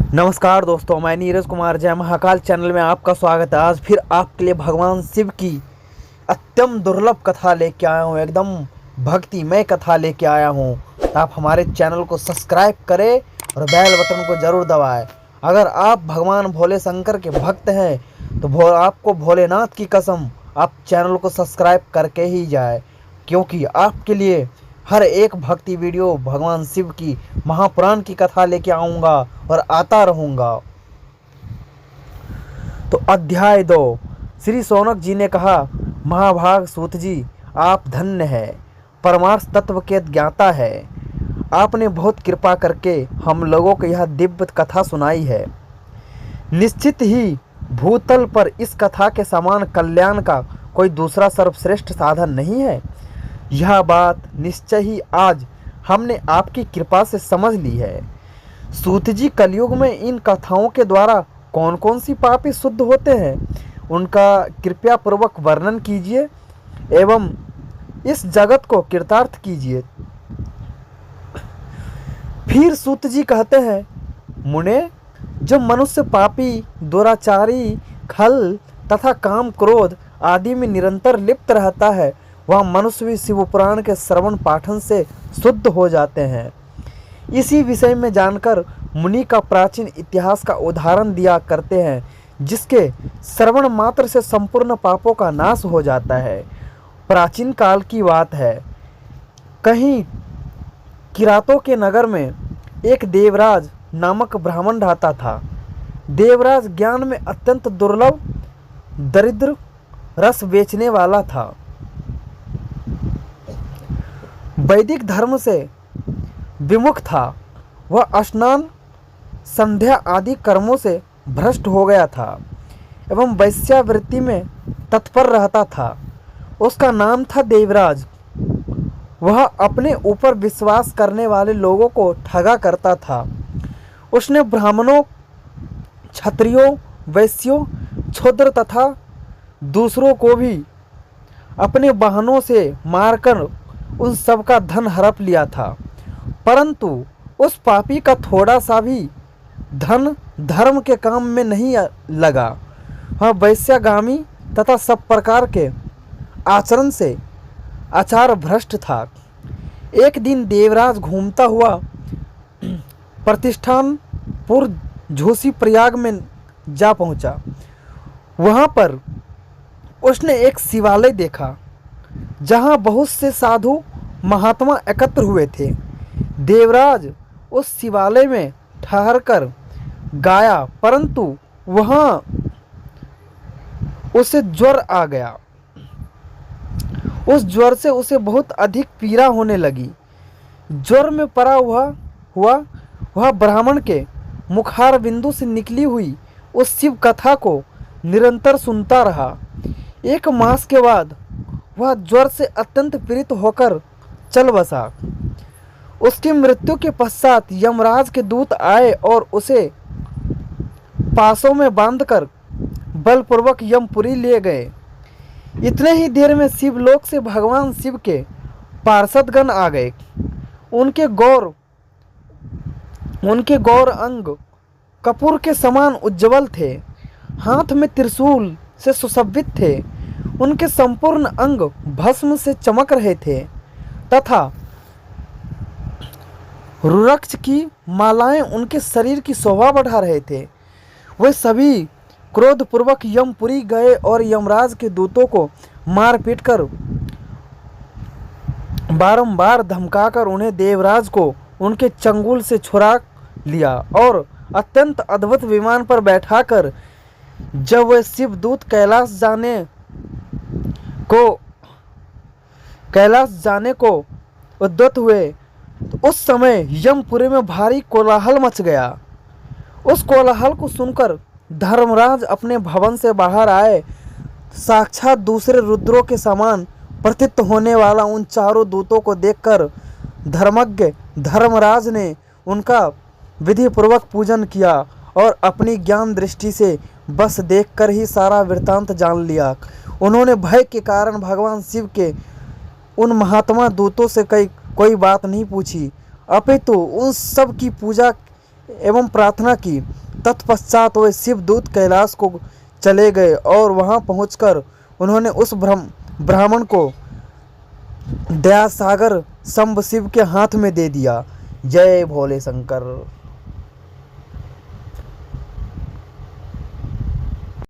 नमस्कार दोस्तों, मैं नीरज कुमार जय महाकाल चैनल में आपका स्वागत है। आज फिर आपके लिए भगवान शिव की अत्यंत दुर्लभ कथा लेके आया हूँ। एकदम भक्तिमय कथा लेके आया हूँ। आप हमारे चैनल को सब्सक्राइब करें और बेल बटन को ज़रूर दबाएं। अगर आप भगवान भोले शंकर के भक्त हैं तो आपको भोलेनाथ की कसम आप चैनल को सब्सक्राइब करके ही जाए, क्योंकि आपके लिए हर एक भक्ति वीडियो भगवान शिव की महापुराण की कथा लेके आऊँगा और आता रहूँगा। तो अध्याय 2। श्री शौनक जी ने कहा, महाभाग सूत जी, आप धन्य है, परमार्थ तत्व के ज्ञाता है। आपने बहुत कृपा करके हम लोगों को यह दिव्य कथा सुनाई है। निश्चित ही भूतल पर इस कथा के समान कल्याण का कोई दूसरा सर्वश्रेष्ठ साधन नहीं है। यह बात निश्चय ही आज हमने आपकी कृपा से समझ ली है। सूत जी, कलयुग में इन कथाओं के द्वारा कौन कौन सी पापी शुद्ध होते हैं, उनका कृपया पूर्वक वर्णन कीजिए एवं इस जगत को कृतार्थ कीजिए। फिर सूत जी कहते हैं, मुने, जो मनुष्य पापी, दुराचारी, खल तथा काम क्रोध आदि में निरंतर लिप्त रहता है, वह मनुष्य भी शिव पुराण के श्रवण पाठन से शुद्ध हो जाते हैं। इसी विषय में जानकर मुनि का प्राचीन इतिहास का उदाहरण दिया करते हैं, जिसके श्रवण मात्र से संपूर्ण पापों का नाश हो जाता है। प्राचीन काल की बात है, कहीं किरातों के नगर में एक देवराज नामक ब्राह्मण रहता था। देवराज ज्ञान में अत्यंत दुर्लभ, दरिद्र, रस बेचने वाला था। वैदिक धर्म से विमुख था। वह स्नान, संध्या आदि कर्मों से भ्रष्ट हो गया था एवं वैश्यावृत्ति में तत्पर रहता था। उसका नाम था देवराज। वह अपने ऊपर विश्वास करने वाले लोगों को ठगा करता था। उसने ब्राह्मणों, क्षत्रियों, वैश्यों, क्षुद्र तथा दूसरों को भी अपने वाहनों से मारकर उन सब का धन हड़प लिया था। परंतु उस पापी का थोड़ा सा भी धन धर्म के काम में नहीं लगा। वह वैश्यागामी तथा सब प्रकार के आचरण से आचार भ्रष्ट था। एक दिन देवराज घूमता हुआ प्रतिष्ठानपुर झूसी प्रयाग में जा पहुंचा। वहां पर उसने एक शिवालय देखा, जहां बहुत से साधु महात्मा एकत्र हुए थे। देवराज उस शिवालय में ठहरकर गाया, परंतु वहां उसे ज्वर आ गया। उस ज्वर से उसे बहुत अधिक पीड़ा होने लगी। ज्वर में पड़ा हुआ वह ब्राह्मण के मुखार बिंदु से निकली हुई उस शिव कथा को निरंतर सुनता रहा। एक मास के बाद वह ज्वर से अत्यंत पीड़ित होकर चल बसा। उसकी मृत्यु के पश्चात यमराज के दूत आए और उसे पासों में बांधकर बलपूर्वक यमपुरी ले गए। इतने ही देर में शिवलोक से भगवान शिव के पार्षदगण आ गए। उनके गौर अंग कपूर के समान उज्ज्वल थे, हाथ में त्रिशूल से सुशोभित थे। उनके संपूर्ण अंग भस्म से चमक रहे थे तथा रुद्राक्ष की मालाएं उनके शरीर की शोभा बढ़ा रहे थे। वे सभी क्रोधपूर्वक यमपुरी गए और यमराज के दूतों को मार पीट कर बारंबार धमकाकर उन्हें देवराज को उनके चंगुल से छुड़ा लिया और अत्यंत अद्भुत विमान पर बैठाकर जब वे शिवदूत कैलाश जाने को उद्यत हुए तो उस समय यमपुरी में भारी कोलाहल मच गया। उस कोलाहल को सुनकर धर्मराज अपने भवन से बाहर आए। साक्षात दूसरे रुद्रों के समान प्रतीत होने वाला उन चारों दूतों को देखकर धर्मज्ञ धर्मराज ने उनका विधिपूर्वक पूजन किया और अपनी ज्ञान दृष्टि से बस देखकर ही सारा वृत्तांत जान लिया। उन्होंने भय के कारण भगवान शिव के उन महात्मा दूतों से कोई बात नहीं पूछी, अपितु उन सब की पूजा एवं प्रार्थना की। तत्पश्चात वे शिवदूत कैलाश को चले गए और वहां पहुंचकर उन्होंने उस ब्राह्मण को दयासागर शंभ शिव के हाथ में दे दिया। जय भोले शंकर।